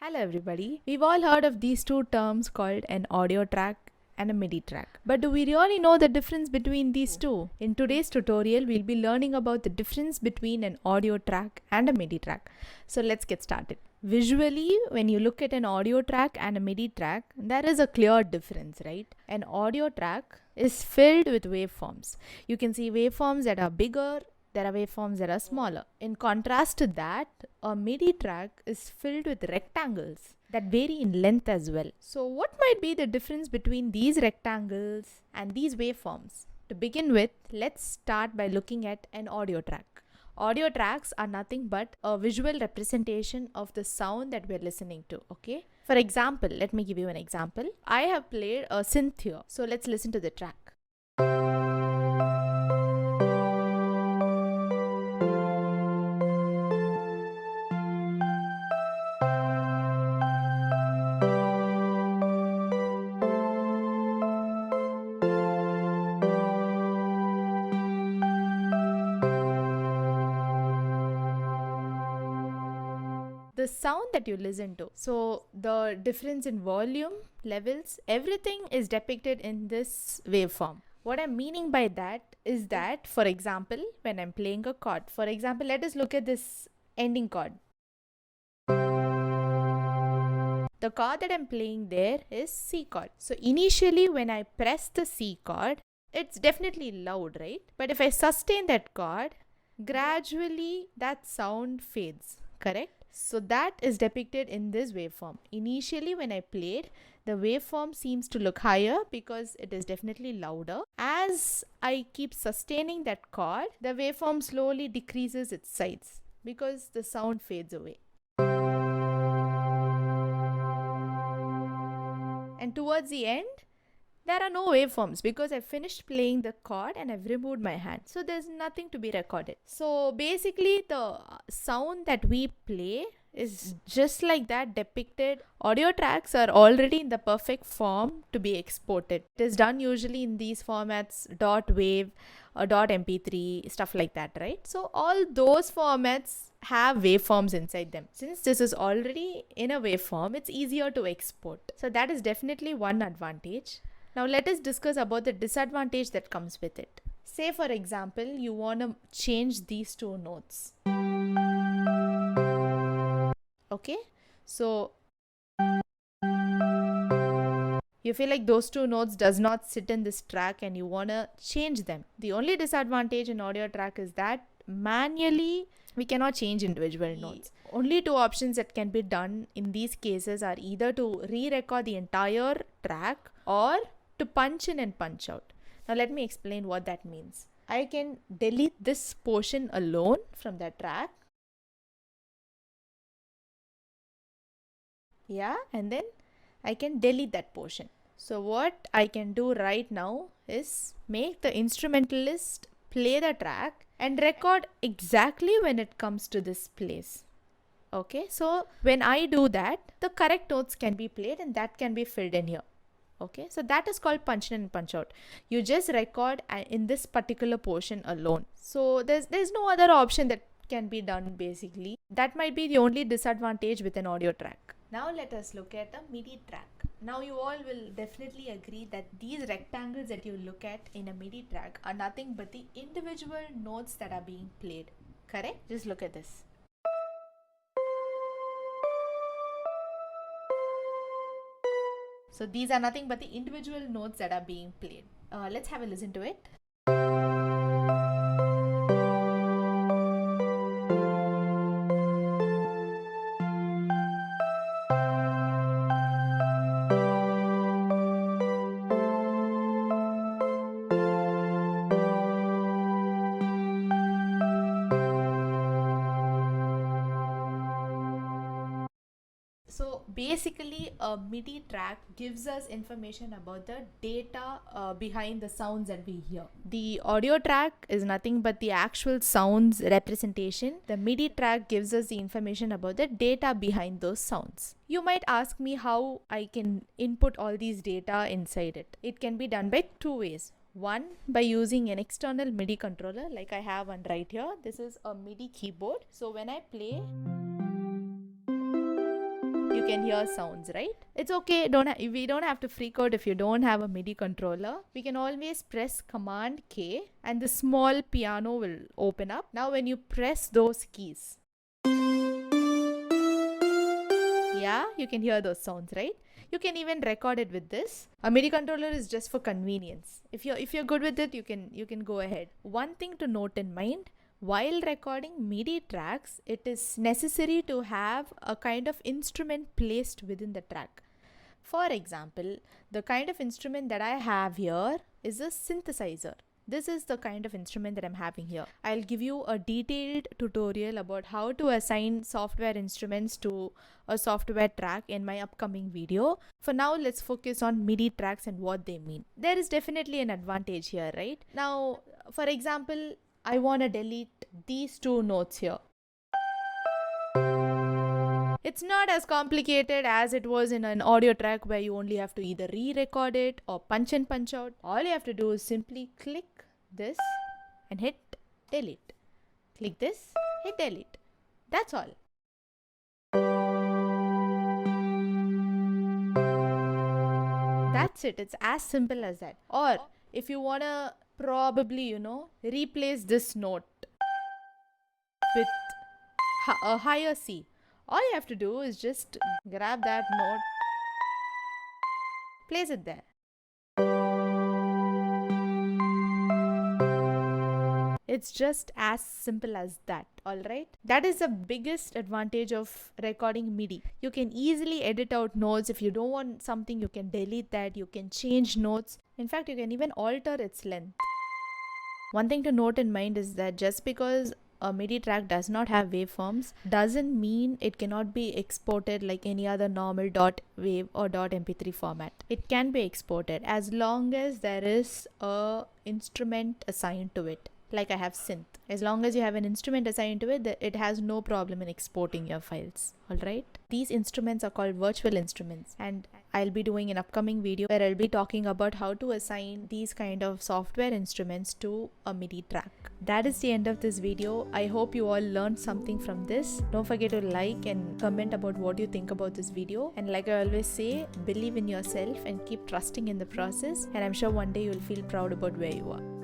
Hello everybody. We've all heard of these two terms called an audio track and a MIDI track. But do we really know the difference between these two? In today's tutorial, we'll be learning about the difference between an audio track and a MIDI track. So let's get started. Visually, when you look at an audio track and a MIDI track, there is a clear difference, right? An audio track is filled with waveforms. You can see waveforms that are bigger, there are waveforms that are smaller. In contrast to that, a MIDI track is filled with rectangles that vary in length as well. So what might be the difference between these rectangles and these waveforms? To begin with, let's start by looking at an audio track. Audio tracks are nothing but a visual representation of the sound that we're listening to, okay? For example, let me give you an example. I have played a synth here. So let's listen to the track. The sound that you listen to, so the difference in volume, levels, everything is depicted in this waveform. What I'm meaning by that is that, for example, when I'm playing a chord, for example, let us look at this ending chord. The chord that I'm playing there is C chord. So initially when I press the C chord, it's definitely loud, right? But if I sustain that chord, gradually that sound fades, correct? So that is depicted in this waveform. Initially when I played, the waveform seems to look higher because it is definitely louder. As I keep sustaining that chord, the waveform slowly decreases its size because the sound fades away. And towards the end, there are no waveforms because I finished playing the chord and I've removed my hand. So there's nothing to be recorded. So basically the sound that we play is just like that depicted. Audio tracks are already in the perfect form to be exported. It is done usually in these formats, .wav or .mp3, stuff like that, right? So all those formats have waveforms inside them. Since this is already in a waveform, it's easier to export. So that is definitely one advantage. Now let us discuss about the disadvantage that comes with it. Say for example, you want to change these two notes. Okay, so you feel like those two notes does not sit in this track and you want to change them. The only disadvantage in audio track is that manually we cannot change individual notes. Only two options that can be done in these cases are either to re-record the entire track or to punch in and punch out. Now let me explain what that means. I can delete this portion alone from the track. Yeah, and then I can delete that portion. So what I can do right now is make the instrumentalist play the track and record exactly when it comes to this place. Okay, so when I do that, the correct notes can be played and that can be filled in here. Okay, so that is called punch in and punch out. You just record in this particular portion alone. So there's no other option that can be done basically. That might be the only disadvantage with an audio track. Now let us look at a MIDI track. Now you all will definitely agree that these rectangles that you look at in a MIDI track are nothing but the individual notes that are being played. Correct? Just look at this. So these are nothing but the individual notes that are being played. Let's have a listen to it. So basically a MIDI track gives us information about the data behind the sounds that we hear. The audio track is nothing but the actual sounds representation. The MIDI track gives us the information about the data behind those sounds. You might ask me how I can input all these data inside it. It can be done by two ways. One, by using an external MIDI controller like I have one right here. This is a MIDI keyboard. So when I play, you you can hear sounds, right? It's okay, we don't have to freak out if you don't have a MIDI controller. We can always press Command K and the small piano will open up. Now when you press those keys, yeah, you can hear those sounds, right? You can even record it with this. A MIDI controller is just for convenience. If you're good with it, you can go ahead. One thing to note in mind, while recording MIDI tracks, it is necessary to have a kind of instrument placed within the track. For example, the kind of instrument that I have here is a synthesizer. This is the kind of instrument that I'm having here. I'll give you a detailed tutorial about how to assign software instruments to a software track in my upcoming video. For now, let's focus on MIDI tracks and what they mean. There is definitely an advantage here, right? Now, for example, I want to delete these two notes here. It's not as complicated as it was in an audio track where you only have to either re-record it or punch in, punch out. All you have to do is simply click this and hit delete. Click this, hit delete. That's all. That's it. It's as simple as that. Or if you want to probably, replace this note with a higher C, all you have to do is just grab that note, place it there. It's just as simple as that, alright? That is the biggest advantage of recording MIDI. You can easily edit out notes. If you don't want something, you can delete that. You can change notes. In fact, you can even alter its length. One thing to note in mind is that just because a MIDI track does not have waveforms doesn't mean it cannot be exported like any other normal .wav or .mp3 format. It can be exported as long as there is a instrument assigned to it. Like I have synth. As long as you have an instrument assigned to it, it has no problem in exporting your files. Alright? These instruments are called virtual instruments, and I'll be doing an upcoming video where I'll be talking about how to assign these kind of software instruments to a MIDI track. That is the end of this video. I hope you all learned something from this. Don't forget to like and comment about what you think about this video. And like I always say, believe in yourself and keep trusting in the process. And I'm sure one day you'll feel proud about where you are.